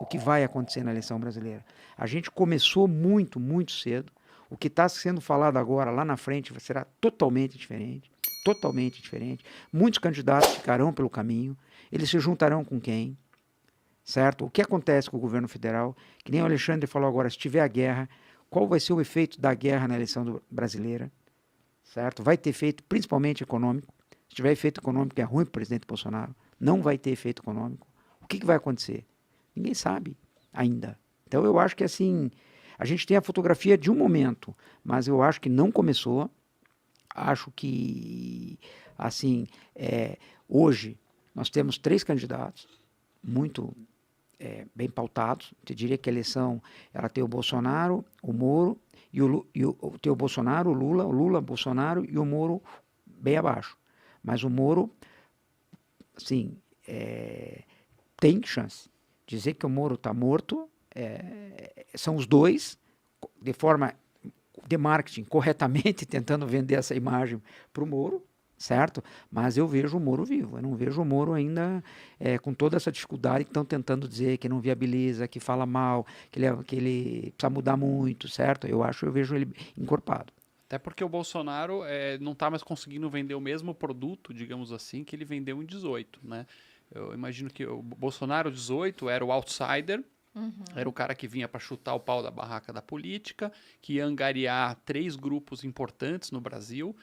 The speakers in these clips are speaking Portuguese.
o que vai acontecer na eleição brasileira. A gente começou muito, muito cedo. O que está sendo falado agora, lá na frente, será totalmente diferente. Totalmente diferente. Muitos candidatos ficarão pelo caminho. Eles se juntarão com quem? Certo? O que acontece com o governo federal? Que nem o Alexandre falou agora, se tiver a guerra, qual vai ser o efeito da guerra na eleição brasileira? Certo? Vai ter efeito principalmente econômico. Se tiver efeito econômico, é ruim para o presidente Bolsonaro. Não vai ter efeito econômico. O que vai acontecer? Ninguém sabe ainda. Então, eu acho que, assim, a gente tem a fotografia de um momento, mas eu acho que não começou. Acho que, assim, hoje nós temos 3 candidatos muito bem pautados. Eu diria que a eleição ela tem o Bolsonaro, o Moro, tem o Bolsonaro, o Lula, Bolsonaro e o Moro bem abaixo. Mas o Moro, assim, tem chance. Dizer que o Moro está morto, são os dois, de forma de marketing, corretamente, tentando vender essa imagem para o Moro, certo? Mas eu vejo o Moro vivo, eu não vejo o Moro ainda com toda essa dificuldade que estão tentando dizer que não viabiliza, que fala mal, que ele precisa mudar muito, certo? Eu vejo ele encorpado. Até porque o Bolsonaro não está mais conseguindo vender o mesmo produto, digamos assim, que ele vendeu em 18, né? Eu imagino que o Bolsonaro 18 era o outsider, era o cara que vinha para chutar o pau da barraca da política, que ia angariar 3 grupos importantes no Brasil,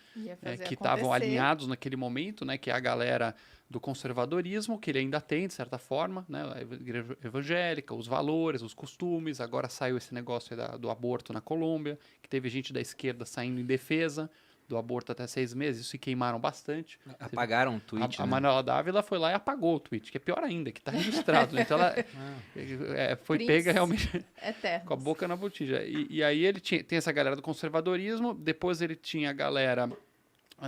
que estavam alinhados naquele momento, né? Que é a galera do conservadorismo, que ele ainda tem, de certa forma, né? A igreja evangélica, os valores, os costumes. Agora saiu esse negócio aí do aborto na Colômbia, que teve gente da esquerda saindo em defesa do aborto até 6 meses, isso se queimaram bastante. Apagaram o tweet, A né? Manuela Dávila foi lá e apagou o tweet, que é pior ainda, que está registrado. Então ela foi pega realmente com a boca na botija. E aí ele tem essa galera do conservadorismo, depois ele tinha a galera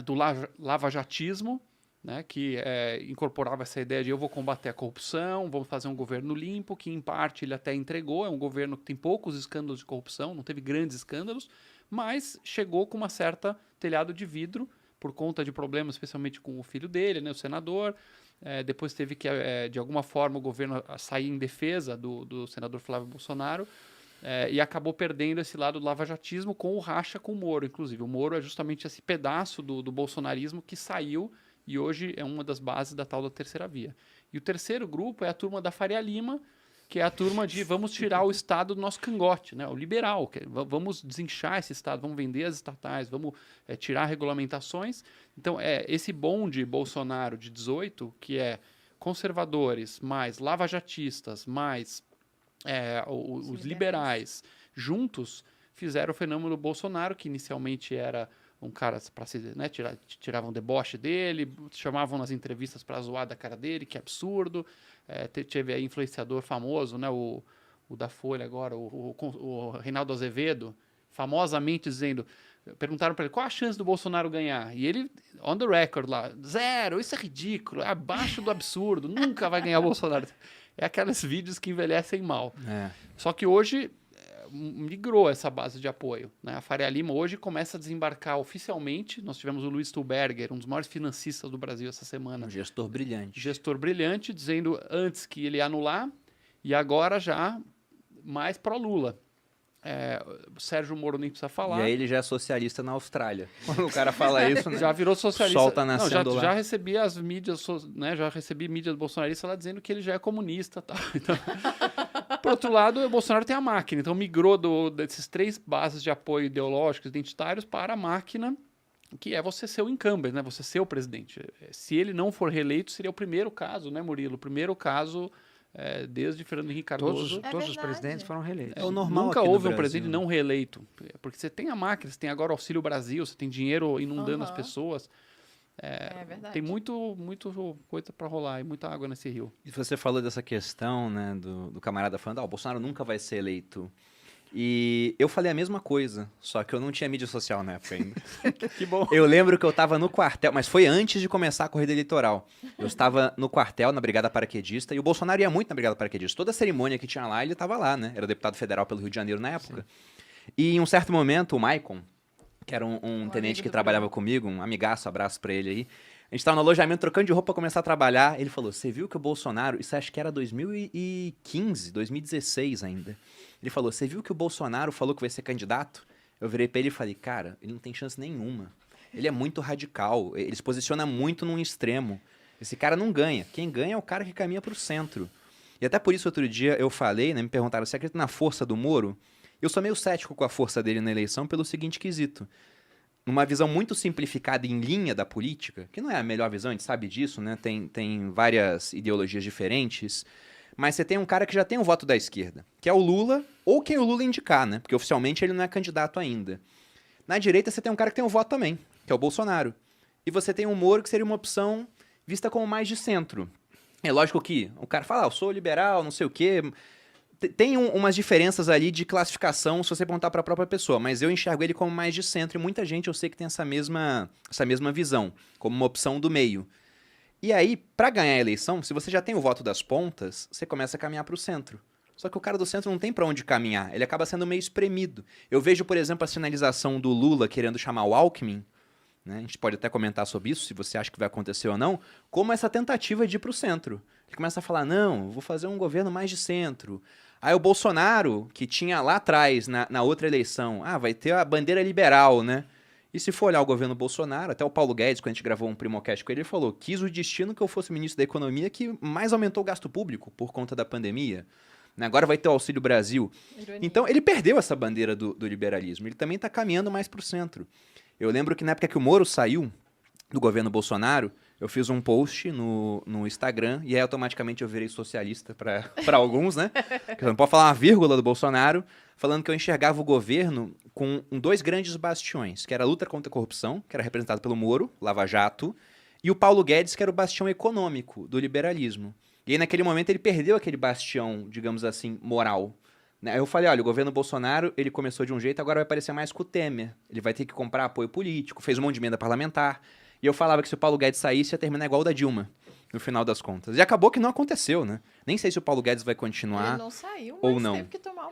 do lavajatismo, né, que incorporava essa ideia de eu vou combater a corrupção, vamos fazer um governo limpo, que em parte ele até entregou, é um governo que tem poucos escândalos de corrupção, não teve grandes escândalos, mas chegou com uma certa telhado de vidro, por conta de problemas, especialmente com o filho dele, né, o senador. Depois teve que, de alguma forma, o governo sair em defesa do senador Flávio Bolsonaro, e acabou perdendo esse lado do lavajatismo com o racha com o Moro, inclusive. O Moro é justamente esse pedaço do bolsonarismo que saiu e hoje é uma das bases da tal da terceira via. E o terceiro grupo é a turma da Faria Lima, que é a turma de vamos tirar o Estado do nosso cangote, né? O liberal, vamos desinchar esse Estado, vamos vender as estatais, vamos tirar regulamentações. Então, esse bonde Bolsonaro de 18, que é conservadores, mais lavajatistas, mais os liberais, juntos, fizeram o fenômeno do Bolsonaro, que inicialmente era um cara para se, né, tiravam deboche dele, chamavam nas entrevistas para zoar da cara dele, que absurdo. Teve aí influenciador famoso, né, o da Folha agora, o Reinaldo Azevedo, famosamente dizendo, perguntaram para ele qual a chance do Bolsonaro ganhar, e ele, on the record lá, 0, isso é ridículo, é abaixo do absurdo, nunca vai ganhar o Bolsonaro. É aqueles vídeos que envelhecem mal. Só que hoje migrou essa base de apoio, né? A Faria Lima hoje começa a desembarcar oficialmente. Nós tivemos o Luiz Stuhlberger, um dos maiores financistas do Brasil essa semana. Um gestor brilhante. Gestor brilhante, dizendo antes que ele ia anular e agora já mais pró-Lula. O Sérgio Moro nem precisa falar. E aí ele já é socialista na Austrália. Quando o cara fala isso, né? Já virou socialista. O sol tá nascendo lá. Já recebi as mídias, né? Já recebi mídias bolsonaristas lá dizendo que ele já é comunista, tá? Então, por outro lado, o Bolsonaro tem a máquina. Então migrou desses 3 bases de apoio ideológicos, identitários, para a máquina, que é você ser o incumbent, né? Você ser o presidente. Se ele não for reeleito, seria o primeiro caso, né, Murilo? O primeiro caso desde Fernando Henrique Cardoso. Todos os presidentes foram reeleitos. É o normal. Nunca aqui houve no um presidente Brasil, não reeleito. Porque você tem a máquina, você tem agora o Auxílio Brasil, você tem dinheiro inundando as pessoas. Verdade. Tem muito coisa para rolar e muita água nesse rio. E você falou dessa questão, né, do camarada falando, o Bolsonaro nunca vai ser eleito. E eu falei a mesma coisa, só que eu não tinha mídia social na época ainda. Que bom. Eu lembro que eu estava no quartel, mas foi antes de começar a corrida eleitoral. Eu estava no quartel, na Brigada Paraquedista, e o Bolsonaro ia muito na Brigada Paraquedista. Toda a cerimônia que tinha lá, ele estava lá, né? Era deputado federal pelo Rio de Janeiro na época. Sim. E em um certo momento, o Maicon, que era um tenente que trabalhava comigo, um amigaço, abraço pra ele aí, A gente tava no alojamento trocando de roupa pra começar a trabalhar. Ele falou, você viu que o Bolsonaro... Isso acho que era 2015, 2016 ainda. Ele falou, você viu que o Bolsonaro falou que vai ser candidato? Eu virei pra ele e falei, cara, ele não tem chance nenhuma. Ele é muito radical. Ele se posiciona muito num extremo. Esse cara não ganha. Quem ganha é o cara que caminha pro centro. E até por isso, outro dia, eu falei, né? Me perguntaram, você acredita na força do Moro? Eu sou meio cético com a força dele na eleição pelo seguinte quesito. Numa visão muito simplificada em linha da política, que não é a melhor visão, a gente sabe disso, né? Tem várias ideologias diferentes, mas você tem um cara que já tem o voto da esquerda, que é o Lula, ou quem o Lula indicar, né? Porque oficialmente ele não é candidato ainda. Na direita você tem um cara que tem o voto também, que é o Bolsonaro. E você tem o Moro, que seria uma opção vista como mais de centro. É lógico que o cara fala, eu sou liberal, não sei o quê... Tem umas diferenças ali de classificação se você perguntar para a própria pessoa, mas eu enxergo ele como mais de centro e muita gente eu sei que tem essa mesma visão, como uma opção do meio. E aí, para ganhar a eleição, se você já tem o voto das pontas, você começa a caminhar para o centro. Só que o cara do centro não tem para onde caminhar, ele acaba sendo meio espremido. Eu vejo, por exemplo, a sinalização do Lula querendo chamar o Alckmin, né? A gente pode até comentar sobre isso, se você acha que vai acontecer ou não, como essa tentativa de ir para o centro. Ele começa a falar, não, vou fazer um governo mais de centro. Aí o Bolsonaro, que tinha lá atrás, na outra eleição, vai ter a bandeira liberal, né? E se for olhar o governo Bolsonaro, até o Paulo Guedes, quando a gente gravou um Primocast com ele, ele falou, quis o destino que eu fosse ministro da Economia que mais aumentou o gasto público por conta da pandemia. Agora vai ter o Auxílio Brasil. Ironia. Então, ele perdeu essa bandeira do liberalismo. Ele também está caminhando mais para o centro. Eu lembro que na época que o Moro saiu do governo Bolsonaro, eu fiz um post no Instagram e aí automaticamente eu virei socialista para alguns, né? Porque não pode falar uma vírgula do Bolsonaro, falando que eu enxergava o governo com dois grandes bastiões, que era a luta contra a corrupção, que era representado pelo Moro, Lava Jato, e o Paulo Guedes, que era o bastião econômico do liberalismo. E aí naquele momento ele perdeu aquele bastião, digamos assim, moral. Aí eu falei, olha, o governo Bolsonaro, ele começou de um jeito, agora vai parecer mais com o Temer. Ele vai ter que comprar apoio político, fez um monte de emenda parlamentar. E eu falava que se o Paulo Guedes saísse, ia terminar igual o da Dilma, no final das contas. E acabou que não aconteceu, né? Nem sei se o Paulo Guedes vai continuar. Ele não saiu, ou mas não. Teve que tomar